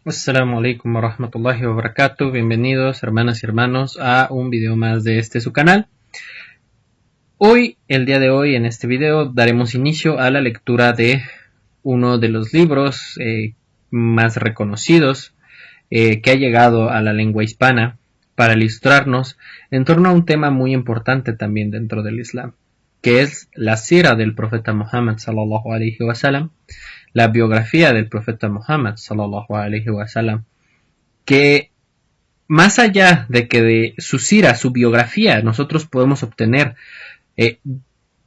Assalamu alaikum wa rahmatullahi wa barakatuh. Bienvenidos, hermanas y hermanos, a un video más de su canal. El día de hoy, en este video, daremos inicio a la lectura de uno de los libros más reconocidos que ha llegado a la lengua hispana para ilustrarnos en torno a un tema muy importante también dentro del Islam, que es la sira del profeta Muhammad sallallahu alaihi wasallam, la biografía del profeta Muhammad sallallahu alaihi wasallam, que más allá de que de su sira, su biografía, nosotros podemos obtener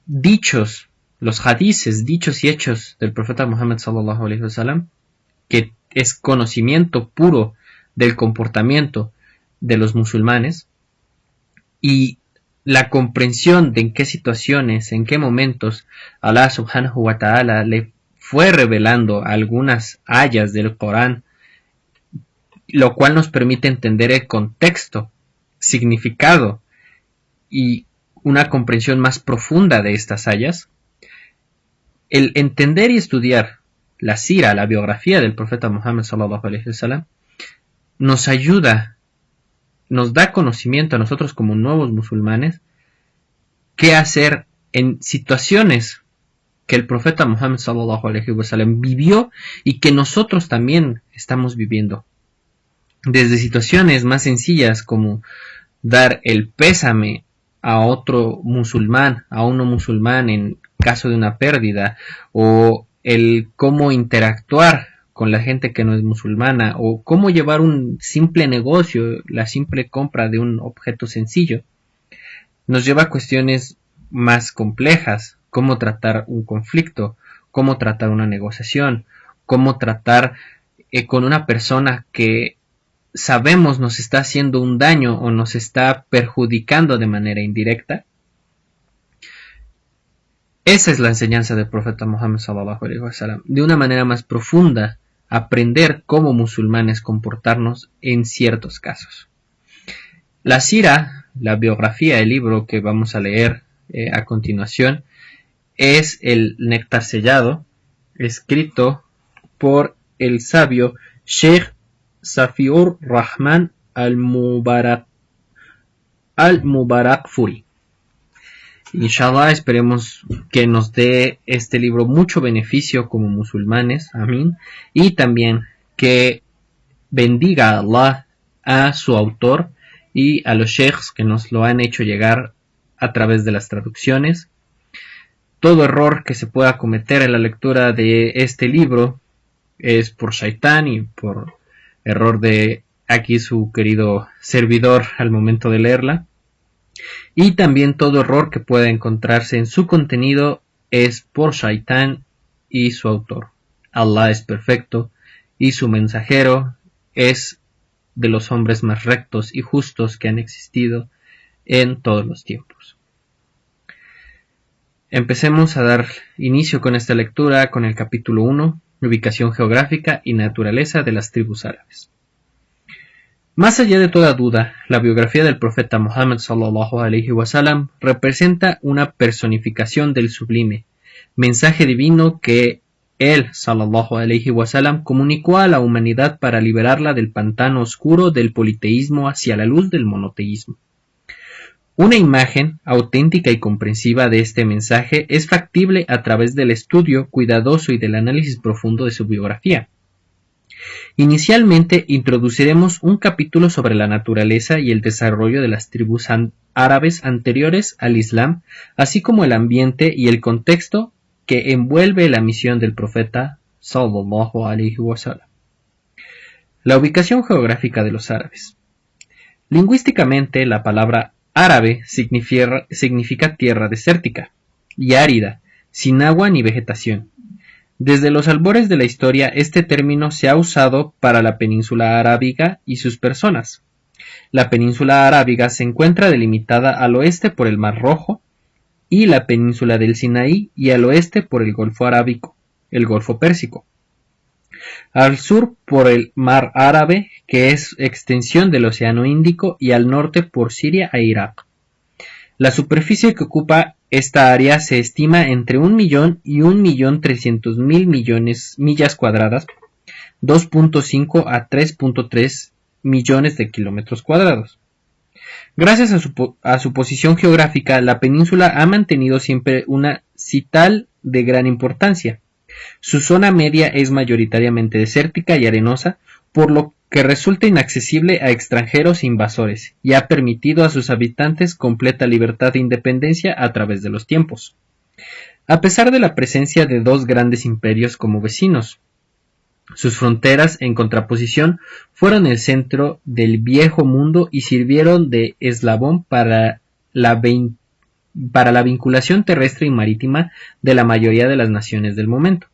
dichos, los hadices, dichos y hechos del profeta Muhammad sallallahu alaihi wasallam, que es conocimiento puro del comportamiento de los musulmanes y la comprensión de en qué situaciones, en qué momentos Allah subhanahu wa ta'ala le fue revelando algunas ayas del Corán, lo cual nos permite entender el contexto, significado y una comprensión más profunda de estas ayas. El entender y estudiar la sira, la biografía del profeta Muhammad sallallahu alaihi wasallam, nos ayuda, nos da conocimiento a nosotros como nuevos musulmanes qué hacer en situaciones que el profeta Muhammad sallallahu alaihi wasallam vivió y que nosotros también estamos viviendo. Desde situaciones más sencillas como dar el pésame a otro musulmán, a uno musulmán en caso de una pérdida, o el cómo interactuar con la gente que no es musulmana, o cómo llevar un simple negocio, la simple compra de un objeto sencillo, nos lleva a cuestiones más complejas, cómo tratar un conflicto, cómo tratar una negociación, cómo tratar con una persona que sabemos nos está haciendo un daño o nos está perjudicando de manera indirecta. Esa es la enseñanza del profeta Muhammad sallallahu alaihi wasallam, de una manera más profunda, aprender como musulmanes comportarnos en ciertos casos. La sira, la biografía, el libro que vamos a leer a continuación, es el Néctar Sellado, escrito por el sabio Sheikh Safiur Rahman al-Mubarakfuri. Inshallah, esperemos que nos dé este libro mucho beneficio como musulmanes, amén, y también que bendiga a Allah, a su autor y a los sheikhs que nos lo han hecho llegar a través de las traducciones. Todo error que se pueda cometer en la lectura de este libro es por Shaitán y por error de aquí su querido servidor al momento de leerla. Y también todo error que pueda encontrarse en su contenido es por Shaitán y su autor. Allah es perfecto y su mensajero es de los hombres más rectos y justos que han existido en todos los tiempos. Empecemos a dar inicio con esta lectura con el capítulo 1, ubicación geográfica y naturaleza de las tribus árabes. Más allá de toda duda, la biografía del profeta Muhammad sallallahu alaihi wasallam representa una personificación del sublime mensaje divino que él sallallahu alaihi wasallam comunicó a la humanidad para liberarla del pantano oscuro del politeísmo hacia la luz del monoteísmo. Una imagen auténtica y comprensiva de este mensaje es factible a través del estudio cuidadoso y del análisis profundo de su biografía. Inicialmente introduciremos un capítulo sobre la naturaleza y el desarrollo de las tribus árabes anteriores al Islam, así como el ambiente y el contexto que envuelve la misión del profeta sallallahu alaihi wasallam. La ubicación geográfica de los árabes. Lingüísticamente, la palabra árabe significa tierra desértica y árida, sin agua ni vegetación. Desde los albores de la historia, este término se ha usado para la península arábiga y sus personas. La península arábiga se encuentra delimitada al oeste por el Mar Rojo y la península del Sinaí y al oeste por el Golfo Arábico, el Golfo Pérsico. Al sur por el Mar Árabe, que es extensión del Océano Índico, y al norte por Siria e Irak. La superficie que ocupa esta área se estima entre 1 millón y 1.300.000 millas cuadradas, 2.5 a 3.3 millones de kilómetros cuadrados. Gracias a su posición geográfica, la península ha mantenido siempre una cital de gran importancia. Su zona media es mayoritariamente desértica y arenosa, por lo que resulta inaccesible a extranjeros e invasores, y ha permitido a sus habitantes completa libertad e independencia a través de los tiempos. A pesar de la presencia de dos grandes imperios como vecinos, sus fronteras, en contraposición, fueron el centro del viejo mundo y sirvieron de eslabón para la vinculación terrestre y marítima de la mayoría de las naciones del momento.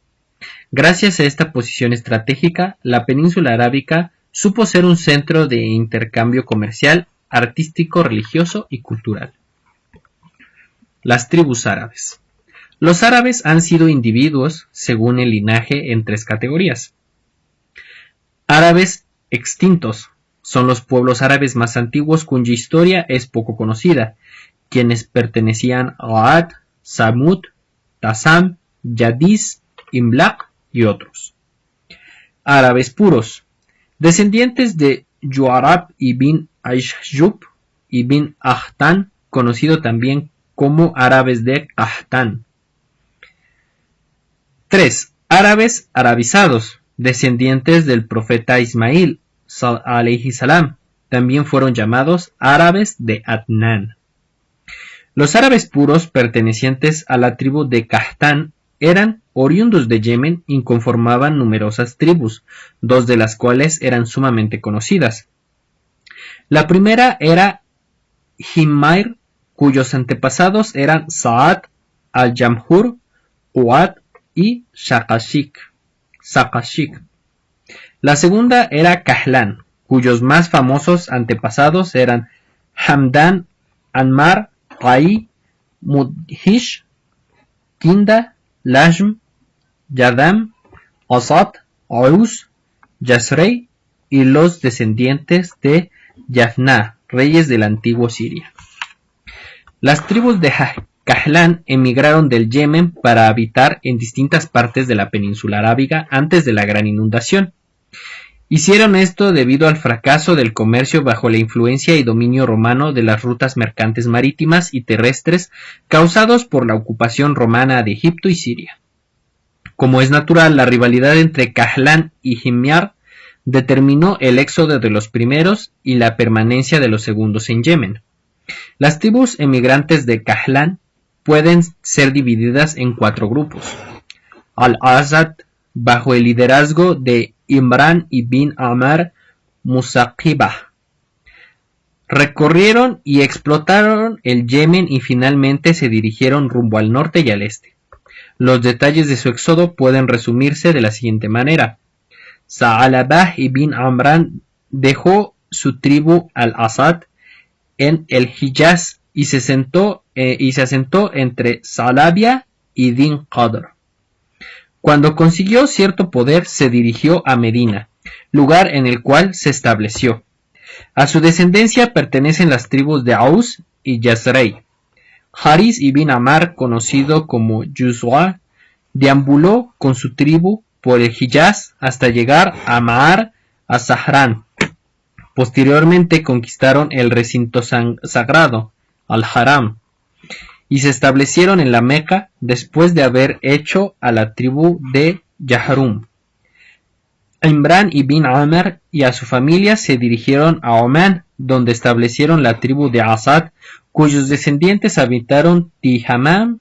Gracias a esta posición estratégica, la península arábica supo ser un centro de intercambio comercial, artístico, religioso y cultural. Las tribus árabes. Los árabes han sido individuos, según el linaje, en tres categorías. Árabes extintos son los pueblos árabes más antiguos cuya historia es poco conocida, quienes pertenecían a Ad, Samud, Tasam, Yadis, Imlaq y otros. Árabes puros, descendientes de Yuarab ibn Aishjub ibn Ahtan, conocido también como árabes de Qahtán. 3. Árabes arabizados, descendientes del profeta Ismail, alayhi salam, también fueron llamados árabes de Adnán. Los árabes puros pertenecientes a la tribu de Qahtán eran oriundos de Yemen y conformaban numerosas tribus, dos de las cuales eran sumamente conocidas. La primera era Himyar, cuyos antepasados eran Saad, al-Jamhur, Uad y Shaqashik. La segunda era Kahlan, cuyos más famosos antepasados eran Hamdan, Anmar, Rai, Mudhish, Kinda, Lajm, Yadam, Asad, Aus, Yasrei y los descendientes de Yafna, reyes del antiguo Siria. Las tribus de Kahlan emigraron del Yemen para habitar en distintas partes de la península arábiga antes de la gran inundación. Hicieron esto debido al fracaso del comercio bajo la influencia y dominio romano de las rutas mercantes marítimas y terrestres causados por la ocupación romana de Egipto y Siria. Como es natural, la rivalidad entre Kahlan y Himyar determinó el éxodo de los primeros y la permanencia de los segundos en Yemen. Las tribus emigrantes de Kahlan pueden ser divididas en 4 grupos. Al-Azad, bajo el liderazgo de Imran ibn Amar Musaqibah, recorrieron y explotaron el Yemen y finalmente se dirigieron rumbo al norte y al este. Los detalles de su éxodo pueden resumirse de la siguiente manera. Sa'alabah ibn Amran dejó su tribu al-Asad en el Hijaz y se asentó entre Salabia y Din Qadr. Cuando consiguió cierto poder se dirigió a Medina, lugar en el cual se estableció. A su descendencia pertenecen las tribus de Aus y Yasrei. Haris ibn Amar, conocido como Yuzwa, deambuló con su tribu por el Hijaz hasta llegar a Ma'ar a-Zahran. Posteriormente conquistaron el recinto sagrado, al-Haram, y se establecieron en la Meca después de haber hecho a la tribu de Yahrum. Imran ibn Amr y a su familia se dirigieron a Omán, donde establecieron la tribu de Asad, cuyos descendientes habitaron Tihamam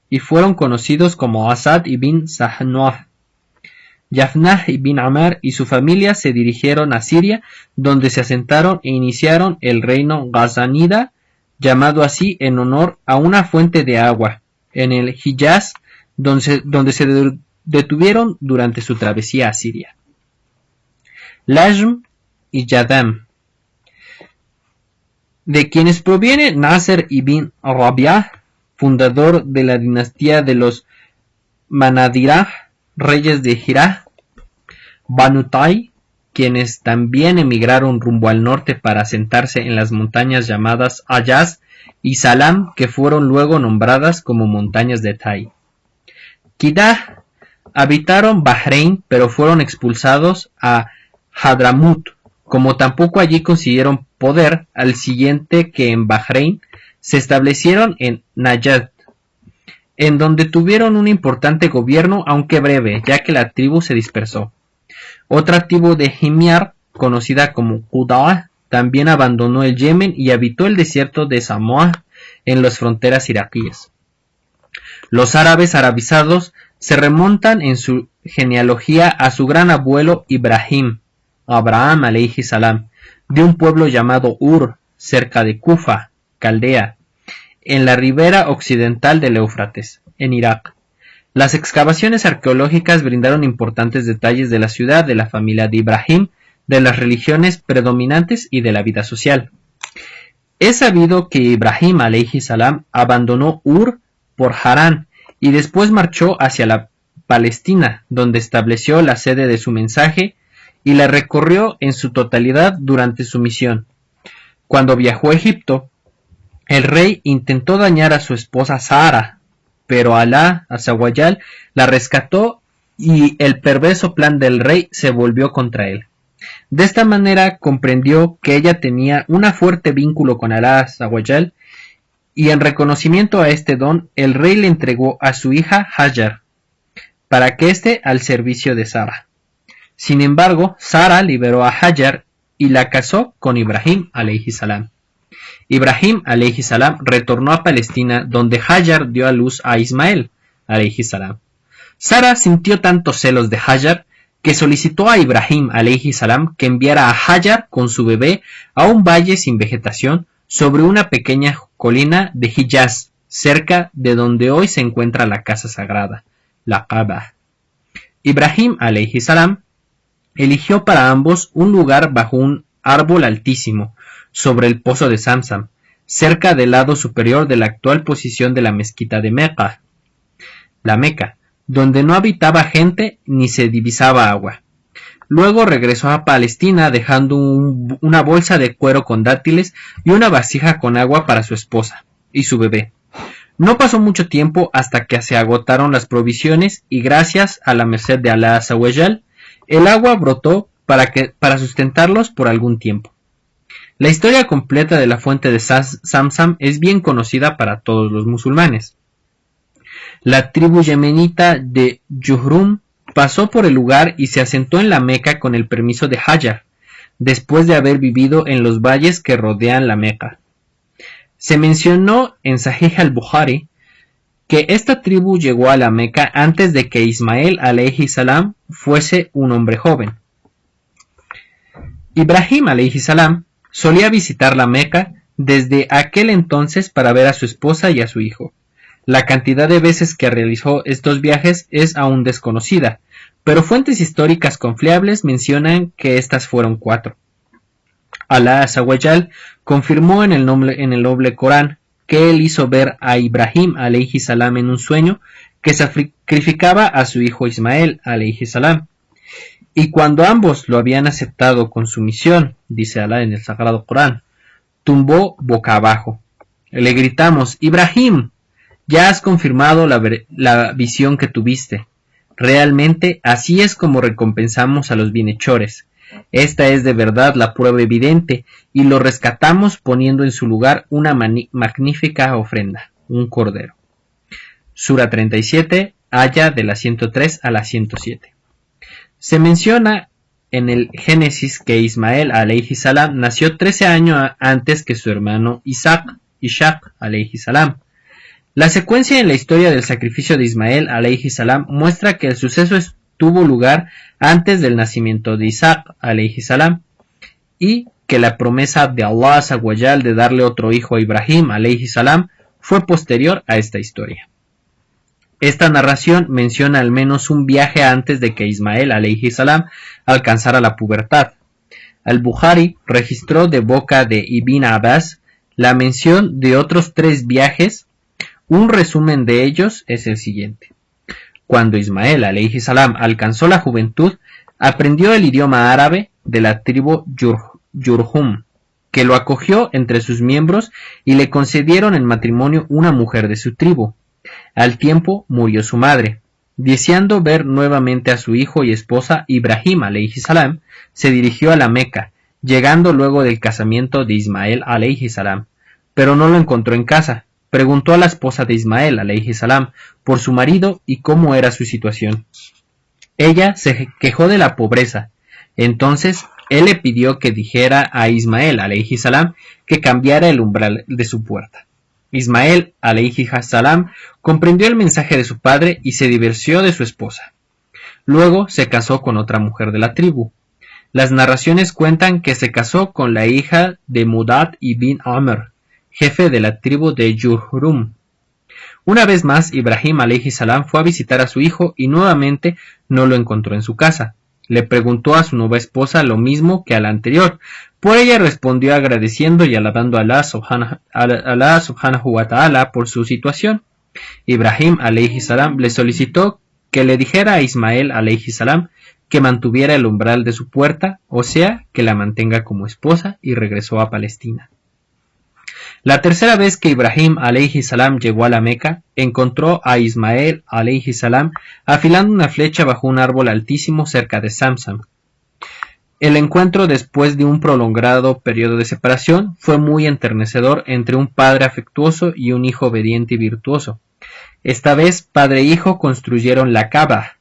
y fueron conocidos como Asad ibn Sahnuah. Yafnah ibn Amr y su familia se dirigieron a Siria, donde se asentaron e iniciaron el reino Ghazanida, llamado así en honor a una fuente de agua, en el Hijaz, donde se detuvieron durante su travesía a Siria. Lajm y Yadam, de quienes proviene Nasr ibn Rabi'ah, fundador de la dinastía de los Manadirah, reyes de Hirah, Banu Tai, quienes también emigraron rumbo al norte para asentarse en las montañas llamadas Ayaz y Salam, que fueron luego nombradas como montañas de Tai. Qidah, habitaron Bahrein, pero fueron expulsados a Hadramut, como tampoco allí consiguieron poder, al siguiente que en Bahrein, se establecieron en Najd, en donde tuvieron un importante gobierno, aunque breve, ya que la tribu se dispersó. Otra tribu de Himyar, conocida como Qudaa, también abandonó el Yemen y habitó el desierto de Samoa en las fronteras iraquíes. Los árabes arabizados se remontan en su genealogía a su gran abuelo Abraham alayhi salam, de un pueblo llamado Ur, cerca de Kufa, Caldea, en la ribera occidental del Éufrates, en Irak. Las excavaciones arqueológicas brindaron importantes detalles de la ciudad, de la familia de Ibrahim, de las religiones predominantes y de la vida social. Es sabido que Ibrahim alayhi salam abandonó Ur por Harán y después marchó hacia la Palestina, donde estableció la sede de su mensaje y la recorrió en su totalidad durante su misión. Cuando viajó a Egipto, el rey intentó dañar a su esposa Sara, pero Alá Azawajal la rescató y el perverso plan del rey se volvió contra él. De esta manera comprendió que ella tenía un fuerte vínculo con Alá Azawajal y en reconocimiento a este don el rey le entregó a su hija Hajar para que esté al servicio de Sara. Sin embargo, Sara liberó a Hajar y la casó con Ibrahim alayhi salam. Ibrahim alayhi salam retornó a Palestina, donde Hajar dio a luz a Ismael alayhi salam. Sara sintió tantos celos de Hajar que solicitó a Ibrahim alayhi salam que enviara a Hajar con su bebé a un valle sin vegetación sobre una pequeña colina de Hijaz, cerca de donde hoy se encuentra la casa sagrada, la Kaaba. Ibrahim alayhi salam eligió para ambos un lugar bajo un árbol altísimo, sobre el pozo de Zamzam, cerca del lado superior de la actual posición de la mezquita de Meca, la Meca, donde no habitaba gente ni se divisaba agua. Luego regresó a Palestina dejando una bolsa de cuero con dátiles y una vasija con agua para su esposa y su bebé. No pasó mucho tiempo hasta que se agotaron las provisiones y gracias a la merced de Alá Azawajal, el agua brotó para sustentarlos por algún tiempo. La historia completa de la fuente de Zamzam es bien conocida para todos los musulmanes. La tribu yemenita de Juhrum pasó por el lugar y se asentó en la Meca con el permiso de Hajar, después de haber vivido en los valles que rodean la Meca. Se mencionó en Sahih al-Bukhari que esta tribu llegó a la Meca antes de que Ismael alayhi salam fuese un hombre joven. Ibrahim alayhi salam solía visitar la Meca desde aquel entonces para ver a su esposa y a su hijo. La cantidad de veces que realizó estos viajes es aún desconocida, pero fuentes históricas confiables mencionan que estas fueron 4. Alá Azawajal confirmó en el noble Corán que él hizo ver a Ibrahim alayhi salam en un sueño que sacrificaba a su hijo Ismael alayhi salam. Y cuando ambos lo habían aceptado con su misión, dice Alá en el Sagrado Corán, tumbó boca abajo. Le gritamos, Ibrahim, ya has confirmado la visión que tuviste. Realmente así es como recompensamos a los bienhechores. Esta es de verdad la prueba evidente y lo rescatamos poniendo en su lugar una magnífica ofrenda, un cordero. Sura 37, aya de la 103 a la 107. Se menciona en el Génesis que Ismael alayhi salam nació 13 años antes que su hermano Ishaq alayhi salam. La secuencia en la historia del sacrificio de Ismael alayhi salam muestra que el suceso tuvo lugar antes del nacimiento de Isaac alayhi salam y que la promesa de Allah Azawajal de darle otro hijo a Ibrahim alayhi salam fue posterior a esta historia. Esta narración menciona al menos un viaje antes de que Ismael alayhi salam alcanzara la pubertad. Al-Bukhari registró de boca de Ibn Abbas la mención de otros 3 viajes. Un resumen de ellos es el siguiente. Cuando Ismael alayhi salam alcanzó la juventud, aprendió el idioma árabe de la tribu Jurhum, que lo acogió entre sus miembros y le concedieron en matrimonio una mujer de su tribu. Al tiempo murió su madre. Deseando ver nuevamente a su hijo y esposa Ibrahim alayhi salam, se dirigió a la Meca, llegando luego del casamiento de Ismael alayhi salam, pero no lo encontró en casa. Preguntó a la esposa de Ismael alayhi salam por su marido y cómo era su situación. Ella se quejó de la pobreza. Entonces él le pidió que dijera a Ismael alayhi salam que cambiara el umbral de su puerta. Ismael alayhi salam comprendió el mensaje de su padre y se divorció de su esposa. Luego se casó con otra mujer de la tribu. Las narraciones cuentan que se casó con la hija de Mudad ibn Amr, jefe de la tribu de Jurhum. Una vez más, Ibrahim alayhi salam fue a visitar a su hijo y nuevamente no lo encontró en su casa. Le preguntó a su nueva esposa lo mismo que a la anterior. Por ella respondió agradeciendo y alabando a Allah subhanahu wa ta'ala por su situación. Ibrahim alayhi salam le solicitó que le dijera a Ismael alayhi salam que mantuviera el umbral de su puerta, o sea, que la mantenga como esposa, y regresó a Palestina. La tercera vez que Ibrahim alayhi salam llegó a la Meca, encontró a Ismael alayhi salam afilando una flecha bajo un árbol altísimo cerca de Samsam. El encuentro, después de un prolongado periodo de separación, fue muy enternecedor entre un padre afectuoso y un hijo obediente y virtuoso. Esta vez, padre e hijo construyeron la Kaaba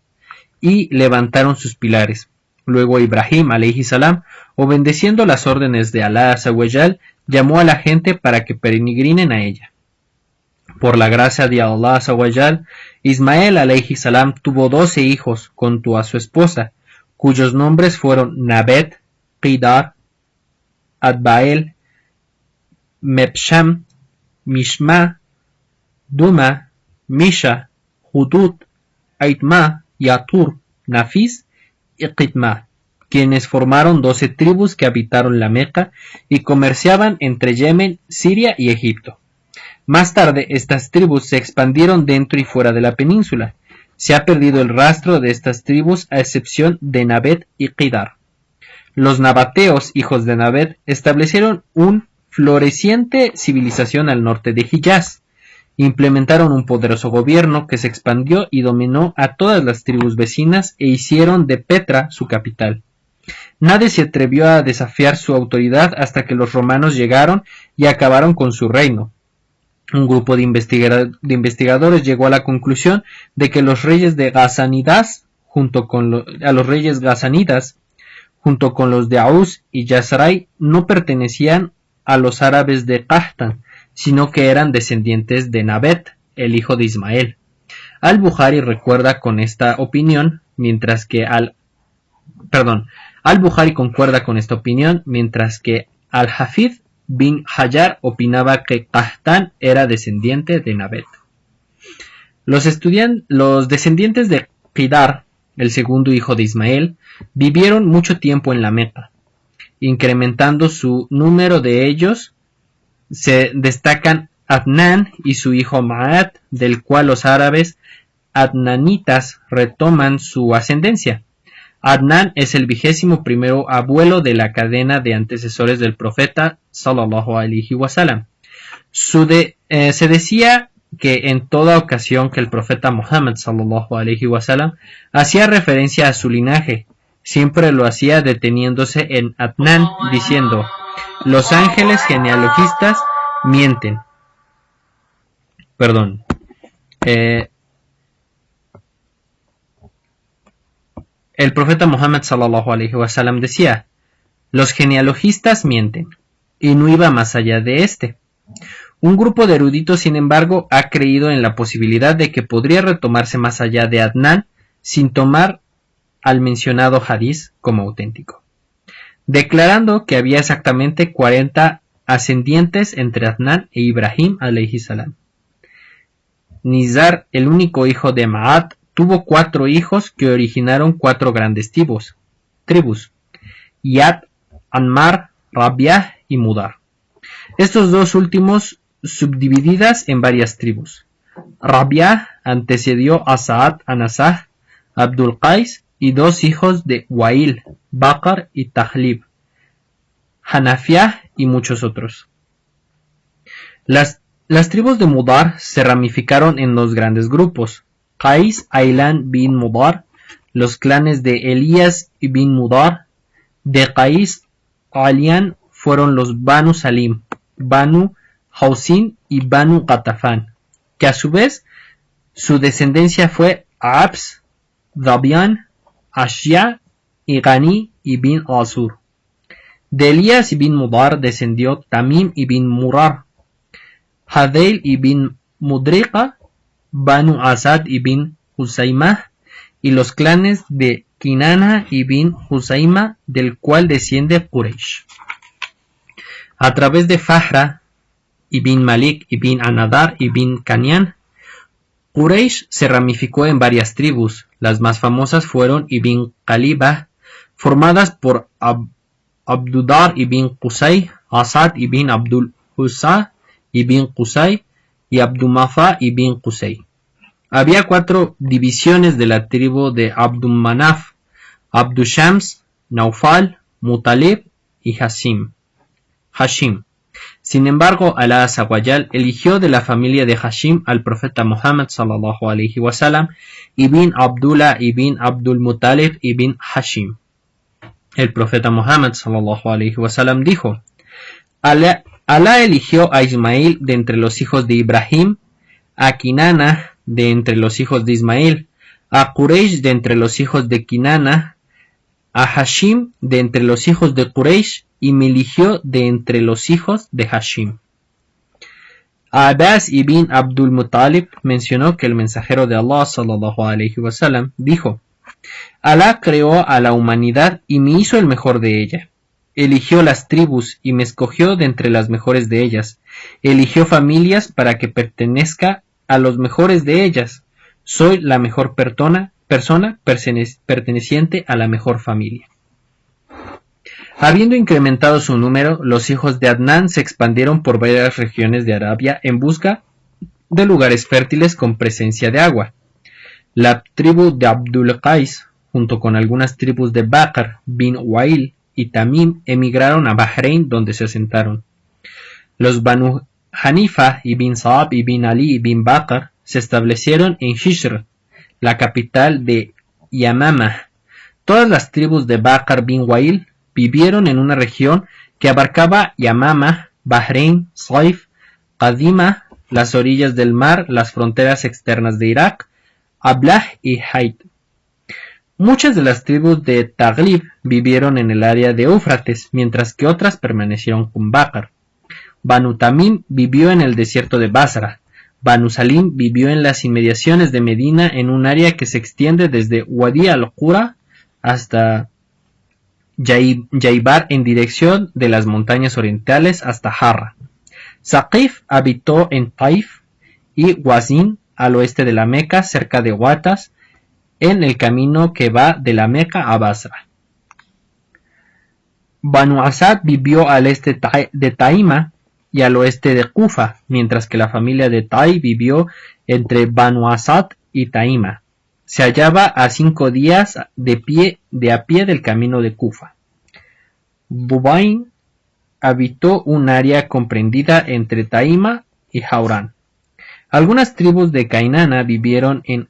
y levantaron sus pilares. Luego Ibrahim alayhi salam, obedeciendo las órdenes de Allah azza wa jal, llamó a la gente para que peregrinen a ella. Por la gracia de Allah azza wa jal, Ismael alayhi salam tuvo 12 hijos junto a su esposa, cuyos nombres fueron Nabet, Qidar, Adbael, Mebsham, Mishma, Duma, Misha, Hudud, Aitma, Yatur, Nafis y Qitma, quienes formaron 12 tribus que habitaron la Meca y comerciaban entre Yemen, Siria y Egipto. Más tarde, estas tribus se expandieron dentro y fuera de la península. Se ha perdido el rastro de estas tribus a excepción de Nabet y Qidar. Los nabateos, hijos de Nabet, establecieron una floreciente civilización al norte de Hiyaz. Implementaron un poderoso gobierno que se expandió y dominó a todas las tribus vecinas e hicieron de Petra su capital. Nadie se atrevió a desafiar su autoridad hasta que los romanos llegaron y acabaron con su reino. Un grupo de investigadores llegó a la conclusión de que los reyes de Ghazanidas, junto con los de Aus y Yazrai, no pertenecían a los árabes de Qahtan, sino que eran descendientes de Nabet, el hijo de Ismael. Al-Bukhari recuerda con esta opinión, mientras que Al-Bukhari concuerda con esta opinión, mientras que Al-Hafidh bin Hajar opinaba que Qahtan era descendiente de Nabet. Los descendientes de Qidar, el segundo hijo de Ismael, vivieron mucho tiempo en la Meca. Incrementando su número de ellos, se destacan Adnan y su hijo Ma'at, del cual los árabes adnanitas retoman su ascendencia. Adnan es el 21º abuelo de la cadena de antecesores del profeta sallallahu alaihi wasallam. Se decía que en toda ocasión que el profeta Muhammad sallallahu alaihi wasallam hacía referencia a su linaje, siempre lo hacía deteniéndose en Adnan, diciendo: los ángeles genealogistas mienten. El profeta Muhammad sallallahu alaihi wasallam decía: los genealogistas mienten, y no iba más allá de este. Un grupo de eruditos, sin embargo, ha creído en la posibilidad de que podría retomarse más allá de Adnan sin tomar al mencionado hadiz como auténtico, declarando que había exactamente 40 ascendientes entre Adnan e Ibrahim alayhi salam. Nizar, el único hijo de Ma'at, tuvo 4 hijos que originaron 4 grandes tribus: Yad, Anmar, Rabiah y Mudar. Estos dos últimos subdivididas en varias tribus. Rabiah antecedió a Sa'ad Anasah, Abdul Qais y 2 hijos de Wa'il, Bakar y Tahlib, Hanafiah y muchos otros. Las tribus de Mudar se ramificaron en 2 grandes grupos: Qais Aylan bin Mudar, los clanes de Elías bin Mudar. De Qais Aylan fueron los Banu Salim, Banu Hausin y Banu Qatafan, que a su vez su descendencia fue Abs, Dabian, Ashya y Ghani ibn Asur. De Elías ibn Mudar descendió Tamim ibn Murar, Hadail ibn Mudriqa, Banu Asad ibn Husaymah y los clanes de Kinana ibn Husaymah, del cual desciende Quraysh. A través de Fahra ibn Malik ibn Anadar ibn Kanyan, Quraysh se ramificó en varias tribus. Las más famosas fueron Ibn Qalibah, formadas por Abdudar ibn Qusay, Asad ibn Abdul Husa ibn Qusay y Abdumafa ibn Qusay. Había 4 divisiones de la tribu de Abdummanaf: Abdushams, Naufal, Mutalib y Hashim. Sin embargo, Allah Azza wa Jal eligió de la familia de Hashim al profeta Muhammad sallallahu alaihi wasallam ibn Abdullah ibn Abdul Muttalib ibn Hashim. El profeta Muhammad sallallahu alaihi wasallam dijo: Allah eligió a Ismail de entre los hijos de Ibrahim, a Kinana de entre los hijos de Ismail, a Quraysh de entre los hijos de Kinana, a Hashim de entre los hijos de Quraysh, y me eligió de entre los hijos de Hashim. Abbas ibn Abdul Muttalib mencionó que el mensajero de Allah sallallahu alaihi wasallam dijo: Allah creó a la humanidad y me hizo el mejor de ella. Eligió las tribus y me escogió de entre las mejores de ellas. Eligió familias para que pertenezca a los mejores de ellas. Soy la mejor persona perteneciente a la mejor familia. Habiendo incrementado su número, los hijos de Adnán se expandieron por varias regiones de Arabia en busca de lugares fértiles con presencia de agua. La tribu de Abdul Qais, junto con algunas tribus de Bakr bin Wa'il y Tamim, emigraron a Bahrein, donde se asentaron. Los Banu Hanifa ibn Sa'ab ibn Ali ibn Bakr se establecieron en Shishr, la capital de Yamama. Todas las tribus de Bakr bin Wa'il vivieron en una región que abarcaba Yamama, Bahrein, Saif, Qadima, las orillas del mar, las fronteras externas de Irak, Ablah y Haid. Muchas de las tribus de Taghlib vivieron en el área de Éufrates, mientras que otras permanecieron con Bakr. Banu Tamim vivió en el desierto de Basra. Banu Salim vivió en las inmediaciones de Medina, en un área que se extiende desde Wadi al-Qura hasta Jaibar en dirección de las montañas orientales hasta Harra. Saqif habitó en Taif y Wazin al oeste de la Meca, cerca de Watas, en el camino que va de la Meca a Basra. Banu Asad vivió al este de Taima y al oeste de Kufa, mientras que la familia de Tai vivió entre Banu Asad y Taima. Se hallaba a 5 días de a pie del camino de Kufa. Bubain habitó un área comprendida entre Taima y Haurán. Algunas tribus de Kainana vivieron en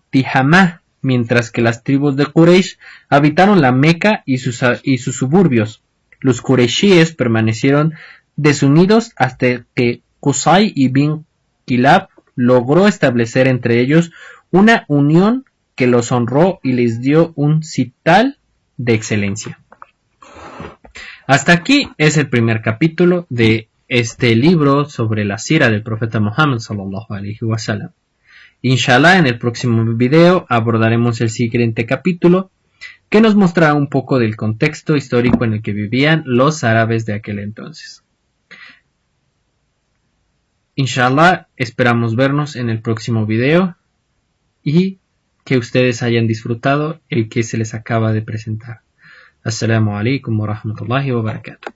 Tihamah, mientras que las tribus de Quraysh habitaron la Meca y sus suburbios. Los Qurayshíes permanecieron desunidos hasta que Qusay ibn Kilab logró establecer entre ellos una unión que los honró y les dio un cital de excelencia. Hasta aquí es el primer capítulo de este libro sobre la sira del profeta Muhammad sallallahu alaihi wasallam. Inshallah, en el próximo video abordaremos el siguiente capítulo, que nos mostrará un poco del contexto histórico en el que vivían los árabes de aquel entonces. Inshallah, esperamos vernos en el próximo video y que ustedes hayan disfrutado el que se les acaba de presentar. Assalamu alaikum wa rahmatullahi wa barakatuh.